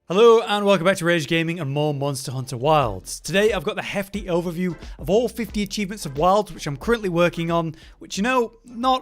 Hello and welcome back to Rage Gaming and more Monster Hunter Wilds. Today I've got the hefty overview of all 50 achievements of Wilds which I'm currently working on, which not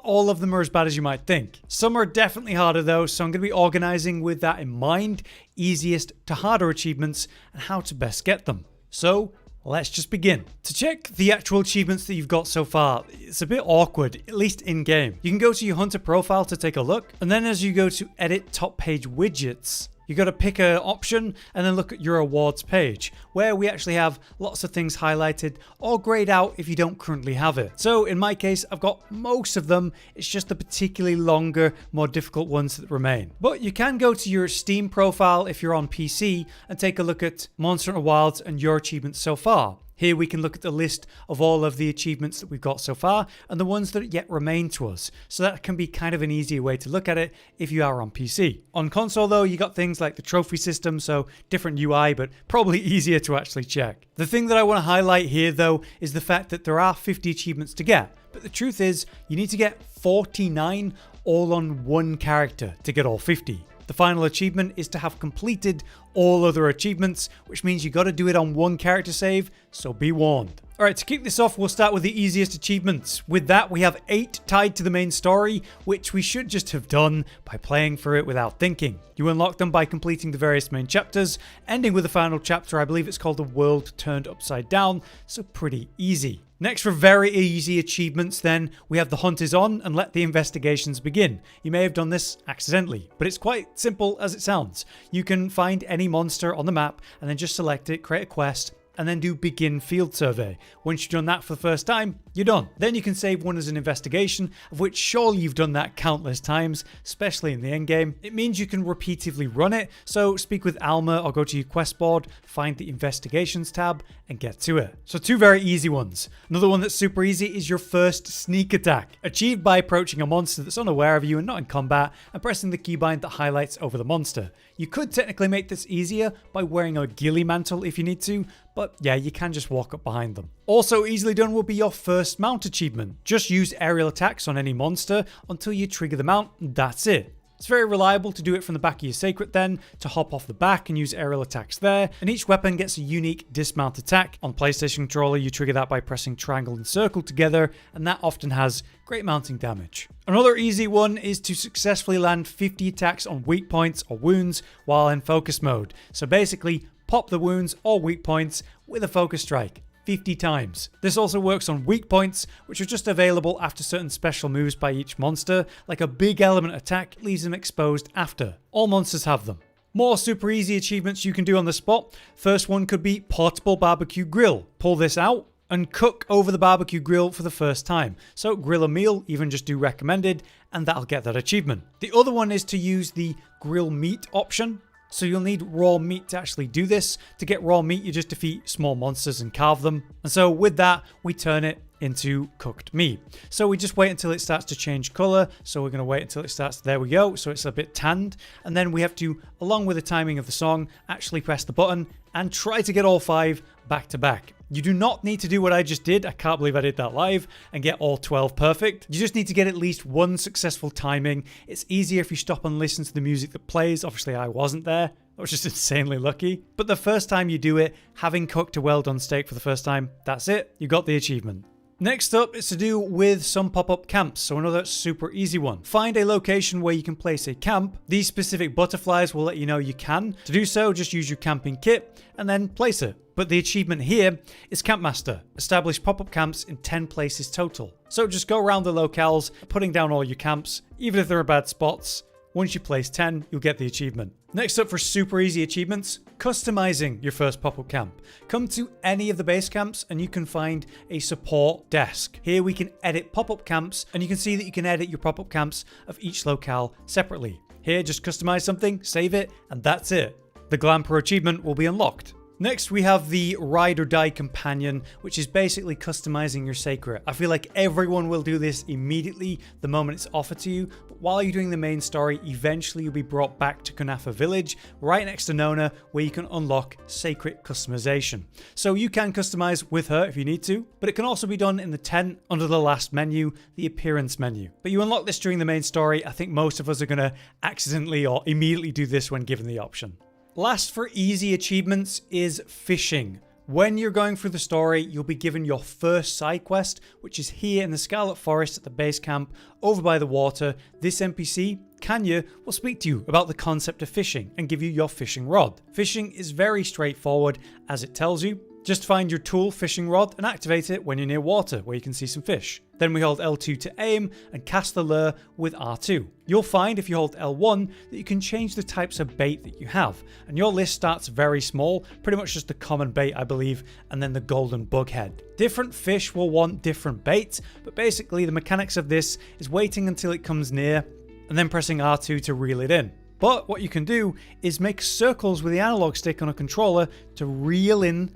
all of them are as bad as you might think. Some are definitely harder though, so I'm going to be organising with that in mind, easiest to harder achievements and how to best get them. So let's just begin. To check the actual achievements that you've got so far, it's a bit awkward, at least in-game. You can go to your hunter profile to take a look, and then as you go to edit top page widgets, you got to pick an option and then look at your awards page, where we actually have lots of things highlighted or grayed out if you don't currently have it. So in my case, I've got most of them. It's just the particularly longer, more difficult ones that remain. But you can go to your Steam profile if you're on PC and take a look at Monster Hunter Wilds and your achievements so far. Here we can look at the list of all of the achievements that we've got so far and the ones that yet remain to us. So that can be kind of an easier way to look at it if you are on PC. On console though, you got things like the trophy system, so different UI, but probably easier to actually check. The thing that I want to highlight here though is the fact that there are 50 achievements to get. But the truth is, you need to get 49 all on one character to get all 50. The final achievement is to have completed all other achievements, which means you got to do it on one character save, so be warned. Alright, to kick this off, we'll start with the easiest achievements. With that, we have 8 tied to the main story, which we should just have done by playing through it without thinking. You unlock them by completing the various main chapters, ending with the final chapter. I believe it's called The World Turned Upside Down, so pretty easy. Next, for very easy achievements then, we have the hunt is on and let the investigations begin. You may have done this accidentally, but it's quite simple as it sounds. You can find any monster on the map and then just select it, create a quest, and then do begin field survey. Once you've done that for the first time, you're done. Then you can save one as an investigation, of which surely you've done that countless times, especially in the endgame. It means you can repeatedly run it, so speak with Alma or go to your quest board, find the investigations tab, and get to it. So 2 very easy ones. Another one that's super easy is your first sneak attack, achieved by approaching a monster that's unaware of you and not in combat, and pressing the keybind that highlights over the monster. You could technically make this easier by wearing a ghillie mantle if you need to, but yeah, you can just walk up behind them. Also easily done will be your first mount achievement. Just use aerial attacks on any monster until you trigger the mount, and that's it. It's very reliable to do it from the back of your seikret then, to hop off the back and use aerial attacks there, and each weapon gets a unique dismount attack. On PlayStation controller, you trigger that by pressing triangle and circle together, and that often has great mounting damage. Another easy one is to successfully land 50 attacks on weak points or wounds while in focus mode. So basically, pop the wounds or weak points with a focus strike 50 times. This also works on weak points, which are just available after certain special moves by each monster, like a big element attack leaves them exposed after. All monsters have them. More super easy achievements you can do on the spot. First one could be portable barbecue grill. Pull this out and cook over the barbecue grill for the first time. So grill a meal, even just do recommended, and that'll get that achievement. The other one is to use the grill meat option. So you'll need raw meat to actually do this. To get raw meat, you just defeat small monsters and carve them. And so with that, we turn it into cooked meat. So we just wait until it starts to change color. So we're going to wait until it starts, there we go. So it's a bit tanned. And then we have to, along with the timing of the song, actually press the button and try to get all 5 back to back. You do not need to do what I just did. I can't believe I did that live and get all 12 perfect. You just need to get at least 1 successful timing. It's easier if you stop and listen to the music that plays. Obviously, I wasn't there. I was just insanely lucky. But the first time you do it, having cooked a well-done steak for the first time, that's it. You got the achievement. Next up is to do with some pop-up camps, so another super easy one. Find a location where you can place a camp. These specific butterflies will let you know you can. To do so, just use your camping kit and then place it. But the achievement here is Campmaster. Establish pop-up camps in 10 places total. So just go around the locales, putting down all your camps, even if there are bad spots. Once you place 10, you'll get the achievement. Next up for super easy achievements, customizing your first pop-up camp. Come to any of the base camps and you can find a support desk. Here we can edit pop-up camps and you can see that you can edit your pop-up camps of each locale separately. Here, just customize something, save it, and that's it. The Glamper achievement will be unlocked. Next, we have the Ride or Die Companion, which is basically customizing your seikret. I feel like everyone will do this immediately the moment it's offered to you, but while you're doing the main story, eventually you'll be brought back to Kunafa Village, right next to Nona, where you can unlock seikret customization. So you can customize with her if you need to, but it can also be done in the tent under the last menu, the appearance menu. But you unlock this during the main story. I think most of us are going to accidentally or immediately do this when given the option. Last for easy achievements is fishing. When you're going through the story, you'll be given your first side quest, which is here in the Scarlet Forest at the base camp over by the water. This NPC, Kanya, will speak to you about the concept of fishing and give you your fishing rod. Fishing is very straightforward, as it tells you. Just find your tool fishing rod and activate it when you're near water where you can see some fish. Then we hold L2 to aim and cast the lure with R2. You'll find if you hold L1 that you can change the types of bait that you have, and your list starts very small, pretty much just the common bait I believe, and then the golden bughead. Different fish will want different baits, but basically the mechanics of this is waiting until it comes near and then pressing R2 to reel it in. But what you can do is make circles with the analog stick on a controller to reel in,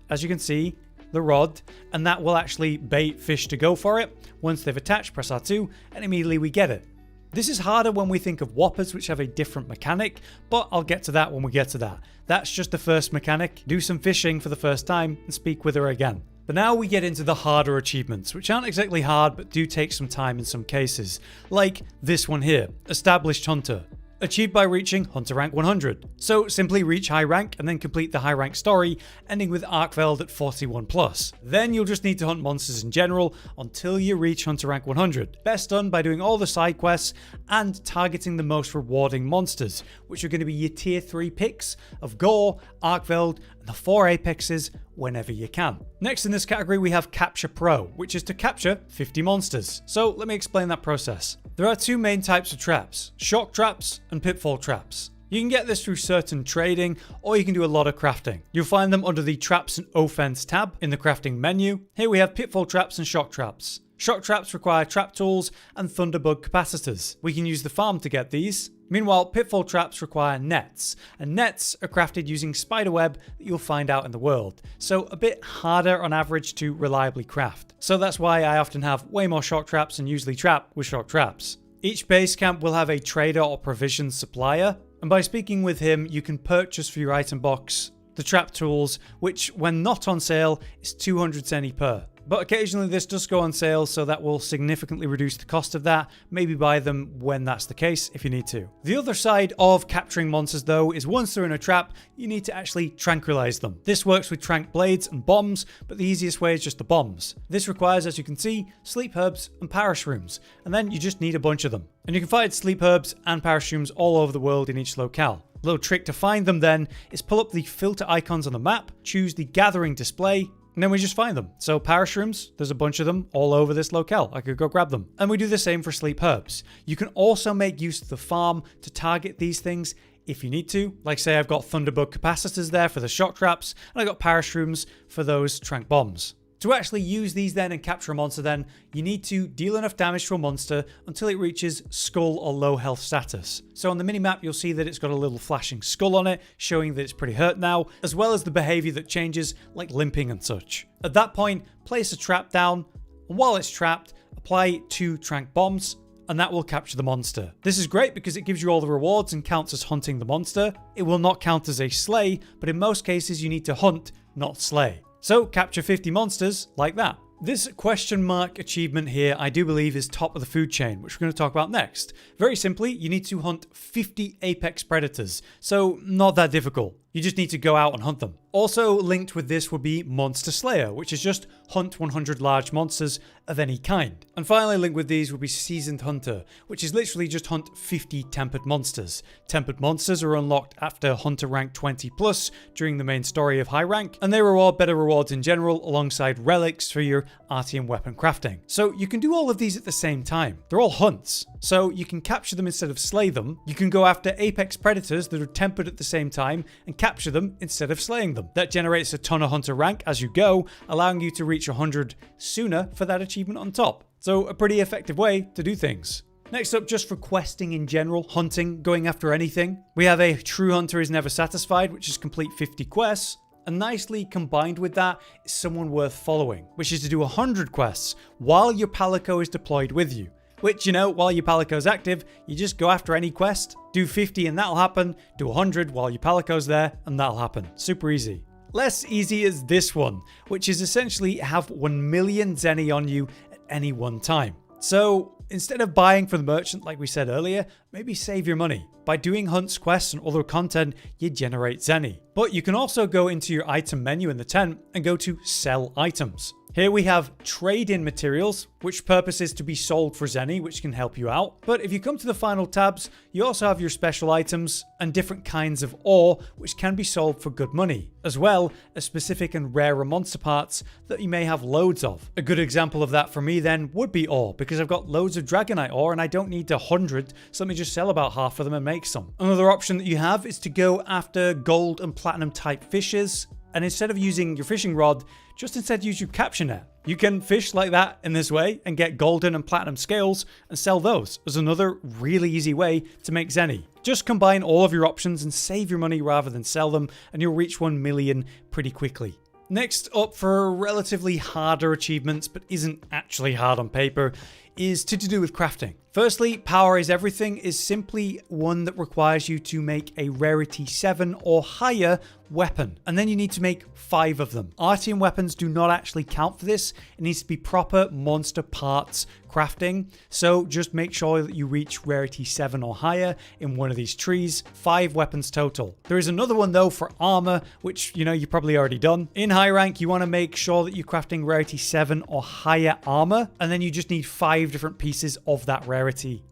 as you can see, the rod, and that will actually bait fish to go for it. Once they've attached, press R2 and immediately we get it. This is harder when we think of whoppers, which have a different mechanic, but I'll get to that when we get to that. That's just the first mechanic. Do some fishing for the first time and speak with her again. But now we get into the harder achievements, which aren't exactly hard but do take some time in some cases. Like this one here, Established Hunter. Achieved by reaching Hunter rank 100. So simply reach high rank and then complete the high rank story, ending with arkveld at 41+. Then you'll just need to hunt monsters in general until you reach Hunter rank 100. Best done by doing all the side quests and targeting the most rewarding monsters, which are going to be your tier 3 picks of gore, arkveld, and the 4 apexes whenever you can. Next in this category we have Capture Pro, which is to capture 50 monsters. So let me explain that process. There are two main types of traps, shock traps and pitfall traps. You can get this through certain trading, or you can do a lot of crafting. You'll find them under the Traps and Offense tab in the crafting menu. Here we have pitfall traps and shock traps. Shock traps require trap tools and thunderbug capacitors. We can use the farm to get these. Meanwhile, pitfall traps require nets, and nets are crafted using spiderweb that you'll find out in the world, so a bit harder on average to reliably craft. So that's why I often have way more shock traps and usually trap with shock traps. Each base camp will have a trader or provision supplier, and by speaking with him you can purchase for your item box the trap tools, which when not on sale is 200 centi per. But occasionally this does go on sale, so that will significantly reduce the cost of that. Maybe buy them when that's the case if you need to. The other side of capturing monsters though is once they're in a trap, you need to actually tranquilize them. This works with trank blades and bombs, but the easiest way is just the bombs. This requires, as you can see, sleep herbs and parashrooms, and then you just need a bunch of them. And you can find sleep herbs and parashrooms all over the world in each locale. A little trick to find them then is pull up the filter icons on the map, choose the gathering display, and then we just find them. So parashrooms, there's a bunch of them all over this locale. I could go grab them. And we do the same for sleep herbs. You can also make use of the farm to target these things if you need to. Like say I've got thunderbug capacitors there for the shock traps, and I got parashrooms for those trank bombs. To actually use these then and capture a monster then, you need to deal enough damage to a monster until it reaches skull or low health status. So on the minimap you'll see that it's got a little flashing skull on it, showing that it's pretty hurt now, as well as the behavior that changes, like limping and such. At that point, place a trap down, and while it's trapped, apply 2 trank bombs, and that will capture the monster. This is great because it gives you all the rewards and counts as hunting the monster. It will not count as a slay, but in most cases you need to hunt, not slay. So capture 50 monsters like that. This question mark achievement here I do believe is top of the food chain, which we're going to talk about next. Very simply, you need to hunt 50 apex predators, so not that difficult. You just need to go out and hunt them. Also linked with this would be Monster Slayer, which is just hunt 100 large monsters of any kind. And finally linked with these would be Seasoned Hunter, which is literally just hunt 50 tempered monsters. Tempered monsters are unlocked after Hunter rank 20+ during the main story of high rank, and they reward better rewards in general alongside relics for your artian weapon crafting. So you can do all of these at the same time. They're all hunts, so you can capture them instead of slay them. You can go after apex predators that are tempered at the same time and capture them instead of slaying them. That generates a ton of hunter rank as you go, allowing you to reach 100 sooner for that achievement on top. So a pretty effective way to do things. Next up, just for questing in general, hunting, going after anything, we have a True Hunter is Never Satisfied, which is complete 50 quests. And nicely combined with that is Someone Worth Following, which is to do 100 quests while your palico is deployed with you. Which, you know, while your palico's active, you just go after any quest, do 50 and that'll happen, do 100 while your palico's there and that'll happen. Super easy. Less easy is this one, which is essentially have 1 million zenny on you at any one time. So instead of buying from the merchant like we said earlier, maybe save your money. By doing hunts, quests, and other content, you generate zenny. But you can also go into your item menu in the tent and go to sell items. Here we have trade-in materials, which purpose is to be sold for zenny, which can help you out. But if you come to the final tabs, you also have your special items and different kinds of ore, which can be sold for good money, as well as specific and rarer monster parts that you may have loads of. A good example of that for me then would be ore, because I've got loads of dragonite ore and I don't need 100, so let me just sell about half of them and make some. Another option that you have is to go after gold and platinum type fishes, and instead of using your fishing rod, just instead use your capture net. You can fish like that in this way and get golden and platinum scales and sell those as another really easy way to make zenny. Just combine all of your options and save your money rather than sell them, and you'll reach 1 million pretty quickly. Next up for relatively harder achievements, but isn't actually hard on paper, is to do with crafting. Firstly, Power is Everything is simply one that requires you to make a rarity 7 or higher weapon, and then you need to make 5 of them. Artian weapons do not actually count for this. It needs to be proper monster parts crafting, so just make sure that you reach rarity 7 or higher in one of these trees. 5 weapons total. There is another one though for armor, which you've probably already done. In high rank, you want to make sure that you're crafting rarity 7 or higher armor, and then you just need 5 different pieces of that rarity.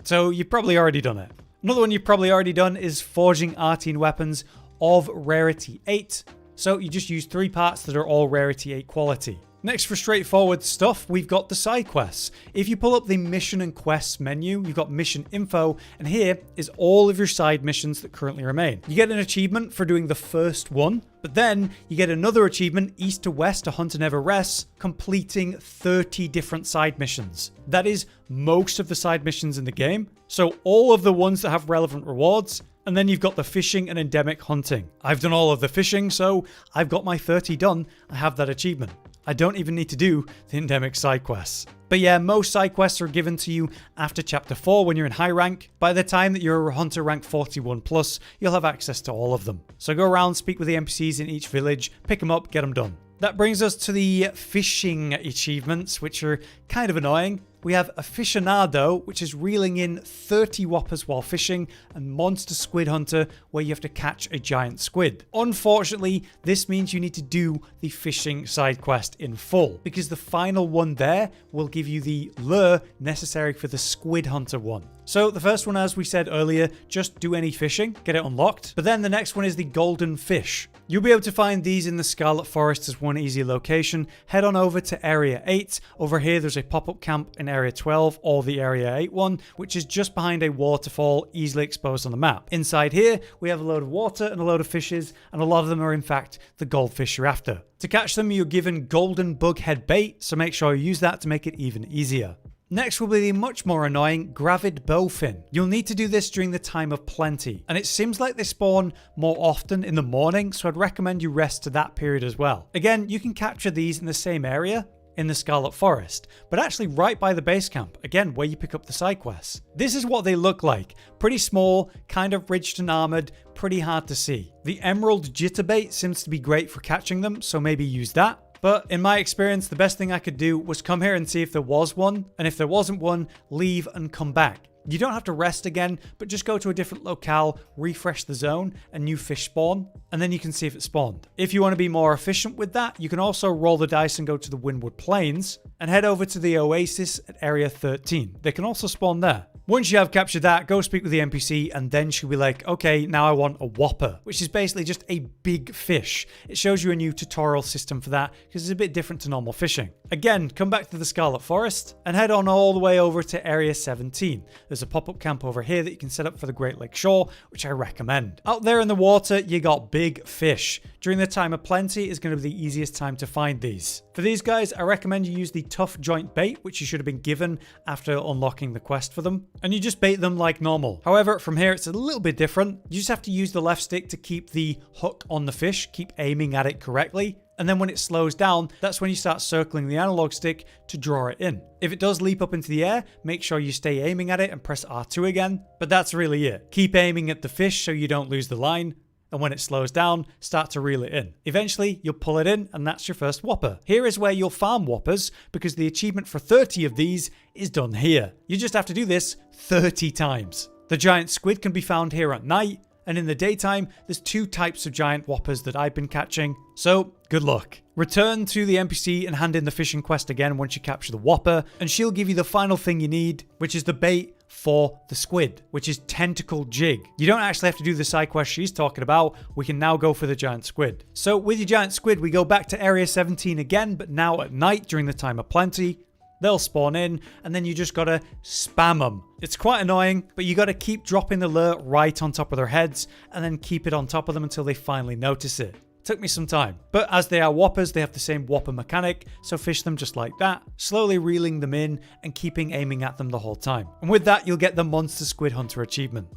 So you've probably already done it. Another one you've probably already done is forging Artian weapons of rarity 8. So you just use 3 parts that are all rarity 8 quality. Next, for straightforward stuff, we've got the side quests. If you pull up the mission and quests menu, you've got mission info, and here is all of your side missions that currently remain. You get an achievement for doing the first one, but then you get another achievement, east to west to hunt and never rests, completing 30 different side missions. That is most of the side missions in the game. So all of the ones that have relevant rewards. And then you've got the fishing and endemic hunting. I've done all of the fishing, so I've got my 30 done. I have that achievement. I don't even need to do the endemic side quests. But yeah, most side quests are given to you after chapter 4 when you're in high rank. By the time that you're a hunter rank 41 plus, you'll have access to all of them. So go around, speak with the NPCs in each village, pick them up, get them done. That brings us to the fishing achievements, which are kind of annoying. We have aficionado, which is reeling in 30 whoppers while fishing, and monster squid hunter, where you have to catch a giant squid. Unfortunately, this means you need to do the fishing side quest in full, because the final one there will give you the lure necessary for the squid hunter one. So the first one, as we said earlier, just do any fishing, get it unlocked. But then the next one is the golden fish. You'll be able to find these in the Scarlet Forest as one easy location. Head on over to Area 8. Over here, there's a pop-up camp in Area 12 or the Area 8 one, which is just behind a waterfall easily exposed on the map. Inside here, we have a load of water and a load of fishes, and a lot of them are in fact the goldfish you're after. To catch them, you're given golden bug head bait, so make sure you use that to make it even easier. Next will be the much more annoying gravid bowfin. You'll need to do this during the time of plenty, and it seems like they spawn more often in the morning, so I'd recommend you rest to that period as well. Again, you can capture these in the same area, in the Scarlet Forest, but actually right by the base camp, again where you pick up the side quests. This is what they look like. Pretty small, kind of ridged and armored, pretty hard to see. The emerald jitterbait seems to be great for catching them, so maybe use that. But in my experience, the best thing I could do was come here and see if there was one, and if there wasn't one, leave and come back. You don't have to rest again, but just go to a different locale, refresh the zone, and new fish spawn, and then you can see if it spawned. If you want to be more efficient with that, you can also roll the dice and go to the Windward Plains, and head over to the Oasis at Area 13. They can also spawn there. Once you have captured that, go speak with the NPC, and then she'll be like, okay, now I want a whopper, which is basically just a big fish. It shows you a new tutorial system for that, because it's a bit different to normal fishing. Again, come back to the Scarlet Forest, and head on all the way over to Area 17. There's a pop-up camp over here that you can set up for the Great Lake Shore, which I recommend. Out there in the water, you got big fish. During the time of plenty is going to be the easiest time to find these. For these guys, I recommend you use the tough joint bait, which you should have been given after unlocking the quest for them, and you just bait them like normal. However, from here it's a little bit different. You just have to use the left stick to keep the hook on the fish, keep aiming at it correctly. And then when it slows down, that's when you start circling the analog stick to draw it in. If it does leap up into the air, make sure you stay aiming at it and press R2 again. But that's really it. Keep aiming at the fish so you don't lose the line. And when it slows down, start to reel it in. Eventually, you'll pull it in, and that's your first whopper. Here is where you'll farm whoppers, because the achievement for 30 of these is done here. You just have to do this 30 times. The giant squid can be found here at night, and in the daytime, there's 2 types of giant whoppers that I've been catching, so good luck. Return to the NPC and hand in the fishing quest again once you capture the whopper, and she'll give you the final thing you need, which is the bait for the squid, which is tentacle jig. You don't actually have to do the side quest she's talking about, we can now go for the giant squid. So with your giant squid, we go back to area 17 again, but now at night during the time of plenty. They'll spawn in, and then you just gotta spam them. It's quite annoying, but you gotta keep dropping the lure right on top of their heads, and then keep it on top of them until they finally notice it. Took me some time. But as they are whoppers, they have the same whopper mechanic, so fish them just like that, slowly reeling them in and keeping aiming at them the whole time. And with that, you'll get the Monster Squid Hunter achievement.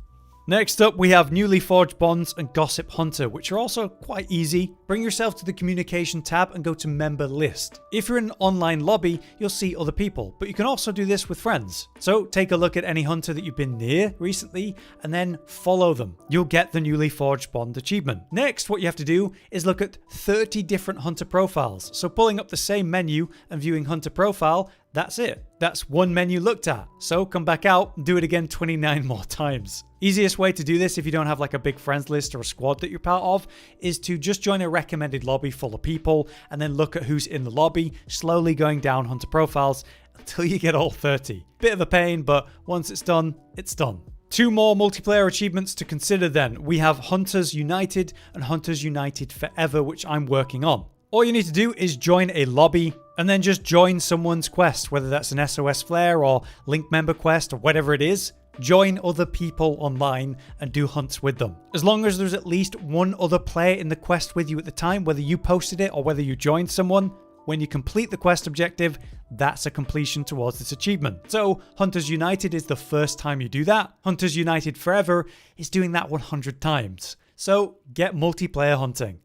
Next up, we have Newly Forged Bonds and Gossip Hunter, which are also quite easy. Bring yourself to the communication tab and go to member list. If you're in an online lobby, you'll see other people, but you can also do this with friends. So take a look at any hunter that you've been near recently and then follow them. You'll get the Newly Forged Bond achievement. Next, what you have to do is look at 30 different hunter profiles. So pulling up the same menu and viewing hunter profile, that's it. That's one menu looked at. So come back out and do it again 29 more times. Easiest way to do this if you don't have like a big friends list or a squad that you're part of is to just join a recommended lobby full of people and then look at who's in the lobby, slowly going down hunter profiles until you get all 30. Bit of a pain, but once it's done, it's done. 2 more multiplayer achievements to consider then. We have Hunters United and Hunters United Forever, which I'm working on. All you need to do is join a lobby and then just join someone's quest, whether that's an SOS flare or link member quest or whatever it is. Join other people online and do hunts with them. As long as there's at least one other player in the quest with you at the time, whether you posted it or whether you joined someone, when you complete the quest objective, that's a completion towards this achievement. So Hunters United is the first time you do that. Hunters United Forever is doing that 100 times. So get multiplayer hunting.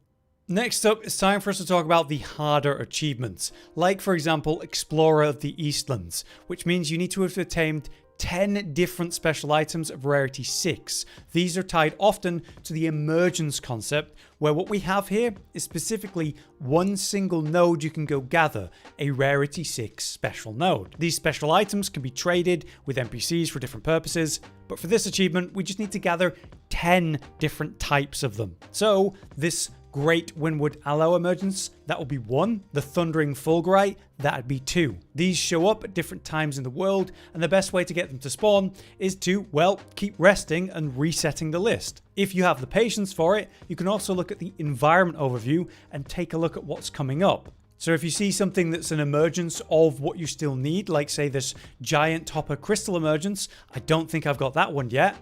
Next up, it's time for us to talk about the harder achievements, like for example, Explorer of the Eastlands, which means you need to have attained 10 different special items of rarity 6. These are tied often to the emergence concept, where what we have here is specifically one single node you can go gather, a rarity 6 special node. These special items can be traded with NPCs for different purposes, but for this achievement, we just need to gather 10 different types of them. So this Great Windward Aloe emergence, that will be 1. The Thundering Fulgurite, that would be 2. These show up at different times in the world, and the best way to get them to spawn is to, well, keep resting and resetting the list. If you have the patience for it, you can also look at the environment overview and take a look at what's coming up. So if you see something that's an emergence of what you still need, like say this giant hopper crystal emergence, I don't think I've got that one yet,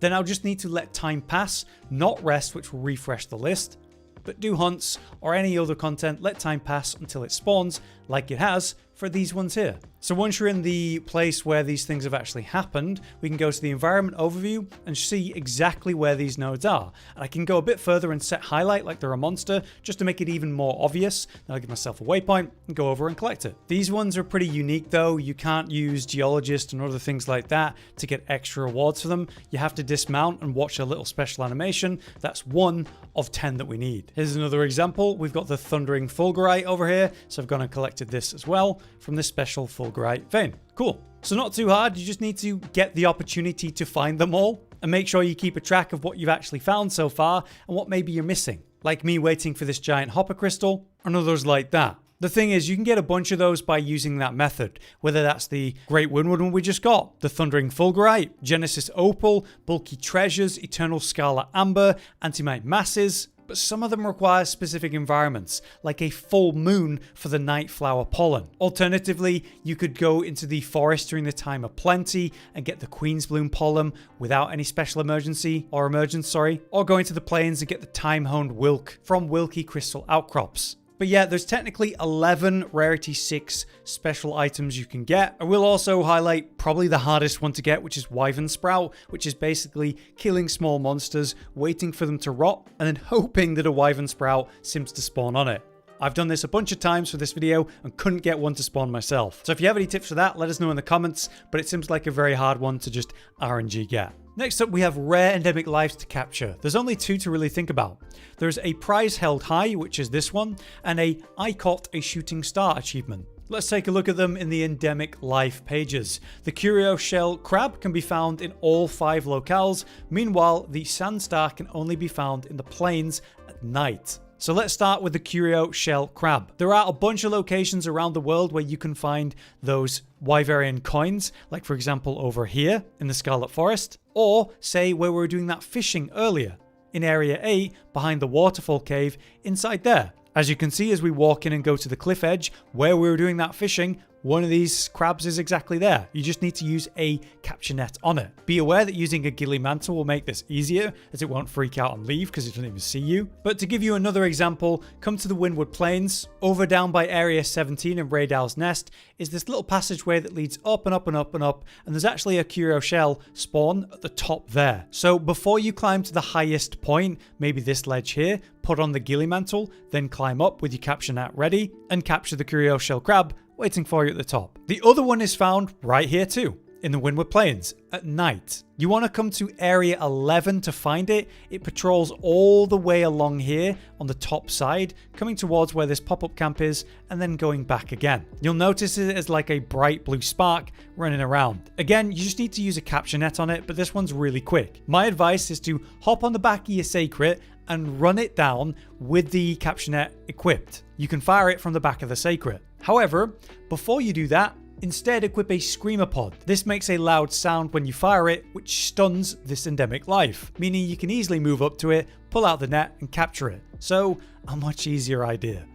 then I'll just need to let time pass, not rest, which will refresh the list. But do hunts or any other content, let time pass until it spawns, like it has for these ones here. So once you're in the place where these things have actually happened, we can go to the environment overview and see exactly where these nodes are. And I can go a bit further and set highlight like they're a monster, just to make it even more obvious. Then I'll give myself a waypoint and go over and collect it. These ones are pretty unique though. You can't use geologist and other things like that to get extra rewards for them. You have to dismount and watch a little special animation. That's 1 of 10 that we need. Here's another example. We've got the Thundering Fulgurite over here. So I've gone and collected this as well from this special Fulgurite vein. Cool. So not too hard. You just need to get the opportunity to find them all and make sure you keep a track of what you've actually found so far and what maybe you're missing. Like me waiting for this giant hopper crystal and others like that. The thing is, you can get a bunch of those by using that method, whether that's the Great Windward one we just got, the Thundering Fulgurite, Genesis Opal, Bulky Treasures, Eternal Scarlet Amber, Antimite Masses, but some of them require specific environments, like a full moon for the Night Flower Pollen. Alternatively, you could go into the forest during the time of plenty and get the Queen's Bloom Pollen without any special emergence, or go into the plains and get the Time-Honed Wilk from Wilky Crystal Outcrops. But yeah, there's technically 11 rarity 6 special items you can get. I will also highlight probably the hardest one to get, which is Wyvern Sprout, which is basically killing small monsters, waiting for them to rot, and then hoping that a Wyvern Sprout seems to spawn on it. I've done this a bunch of times for this video and couldn't get one to spawn myself. So if you have any tips for that, let us know in the comments, but it seems like a very hard one to just RNG get. Next up, we have rare endemic lives to capture. There's only 2 to really think about. There's a prize held high, which is this one, and a I caught a shooting star achievement. Let's take a look at them in the endemic life pages. The curioshell crab can be found in all 5 locales. Meanwhile, the sandstar can only be found in the plains at night. So let's start with the curioshell crab. There are a bunch of locations around the world where you can find those wyverian coins, like for example over here in the Scarlet Forest, or say where we were doing that fishing earlier, in Area 8 behind the waterfall cave inside there. As you can see as we walk in and go to the cliff edge where we were doing that fishing, one of these crabs is exactly there. You just need to use a capture net on it. Be aware that using a ghillie mantle will make this easier, as it won't freak out and leave because it doesn't even see you. But to give you another example, come to the Windward Plains. Over down by Area 17 in Raydal's Nest is this little passageway that leads up and up and up and up, and there's actually a curioshell spawn at the top there. So before you climb to the highest point, maybe this ledge here, put on the ghillie mantle, then climb up with your capture net ready, and capture the curioshell crab waiting for you at the top. The other one is found right here too, in the Windward Plains, at night. You want to come to Area 11 to find it. It patrols all the way along here on the top side, coming towards where this pop-up camp is, and then going back again. You'll notice it as like a bright blue spark running around. Again, you just need to use a capture net on it, but this one's really quick. My advice is to hop on the back of your seikret and run it down with the capture net equipped. You can fire it from the back of the seikret. However, before you do that, instead equip a screamer pod. This makes a loud sound when you fire it, which stuns this endemic life, meaning you can easily move up to it, pull out the net and capture it. So, a much easier idea.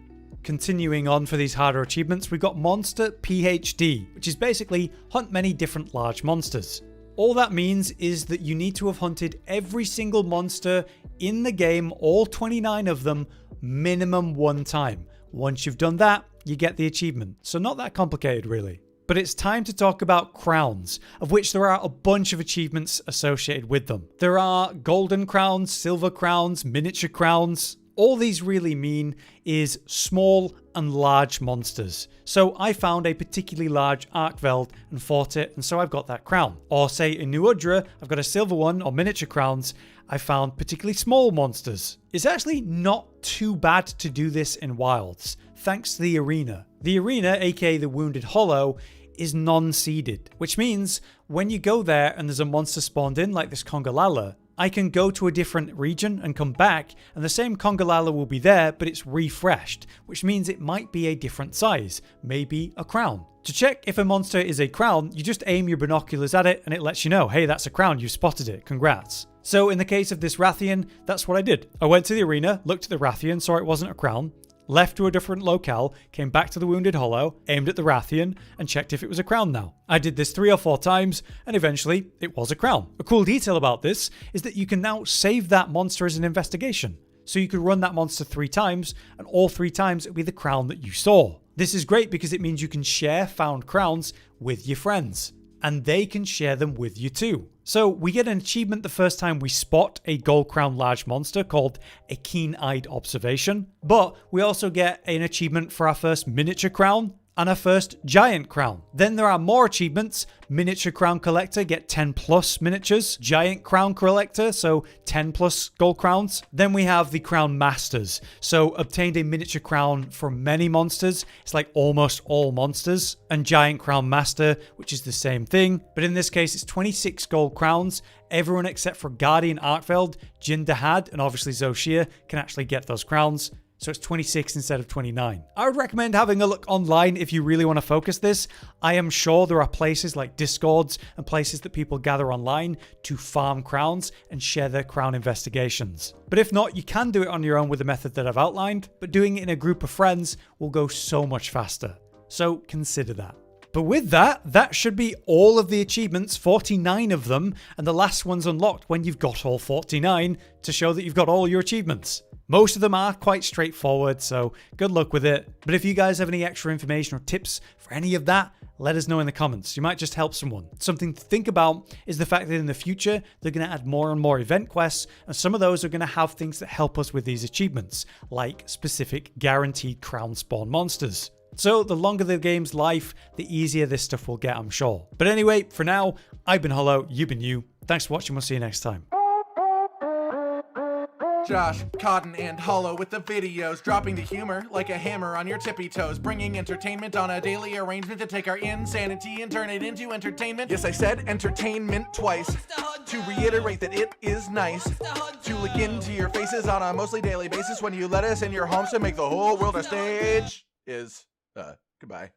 Continuing on for these harder achievements, we've got Monster PhD, which is basically hunt many different large monsters. All that means is that you need to have hunted every single monster in the game, all 29 of them, minimum 1 time. Once you've done that, you get the achievement. So not that complicated really. But it's time to talk about crowns, of which there are a bunch of achievements associated with them. There are golden crowns, silver crowns, miniature crowns. All these really mean is small and large monsters. So I found a particularly large arkveld and fought it, and so I've got that crown. Or say in New Udra, I've got a silver one, or miniature crowns. I found particularly small monsters. It's actually not too bad to do this in wilds, thanks to the arena. The arena, aka the Wounded Hollow, is non-seeded, which means when you go there and there's a monster spawned in like this Congalala, I can go to a different region and come back and the same Congalala will be there, but it's refreshed, which means it might be a different size, maybe a crown. To check if a monster is a crown, you just aim your binoculars at it and it lets you know, hey, that's a crown, you spotted it, congrats. So in the case of this Rathian, that's what I did. I went to the arena, looked at the Rathian, saw it wasn't a crown, left to a different locale, came back to the Wounded Hollow, aimed at the Rathian, and checked if it was a crown now. I did this 3 or 4 times, and eventually it was a crown. A cool detail about this is that you can now save that monster as an investigation. So you could run that monster 3 times, and all 3 times it would be the crown that you saw. This is great because it means you can share found crowns with your friends, and they can share them with you too. So we get an achievement the first time we spot a gold crown large monster called a keen-eyed observation, but we also get an achievement for our first miniature crown and our first giant crown. Then there are more achievements. Miniature crown collector, get 10 plus miniatures. Giant crown collector, so 10 plus gold crowns. Then we have the crown masters. So obtained a miniature crown from many monsters. It's like almost all monsters. And giant crown master, which is the same thing. But in this case, it's 26 gold crowns. Everyone except for Guardian Arkveld, Jin Dahaad, and obviously Zoshia can actually get those crowns. So it's 26 instead of 29. I would recommend having a look online if you really want to focus this. I am sure there are places like Discords and places that people gather online to farm crowns and share their crown investigations. But if not, you can do it on your own with the method that I've outlined, but doing it in a group of friends will go so much faster. So consider that. But with that, that should be all of the achievements, 49 of them, and the last one's unlocked when you've got all 49 to show that you've got all your achievements. Most of them are quite straightforward, so good luck with it. But if you guys have any extra information or tips for any of that, let us know in the comments. You might just help someone. Something to think about is the fact that in the future, they're going to add more and more event quests, and some of those are going to have things that help us with these achievements, like specific guaranteed crown spawn monsters. So the longer the game's life, the easier this stuff will get, I'm sure. But anyway, for now, I've been Hollow, you've been you. Thanks for watching, we'll see you next time. Josh, Cotton, and Hollow with the videos, dropping the humor like a hammer on your tippy toes, bringing entertainment on a daily arrangement to take our insanity and turn it into entertainment. Yes, I said entertainment twice, to reiterate that it is nice to look into your faces on a mostly daily basis when you let us in your homes to make the whole world a stage. Goodbye.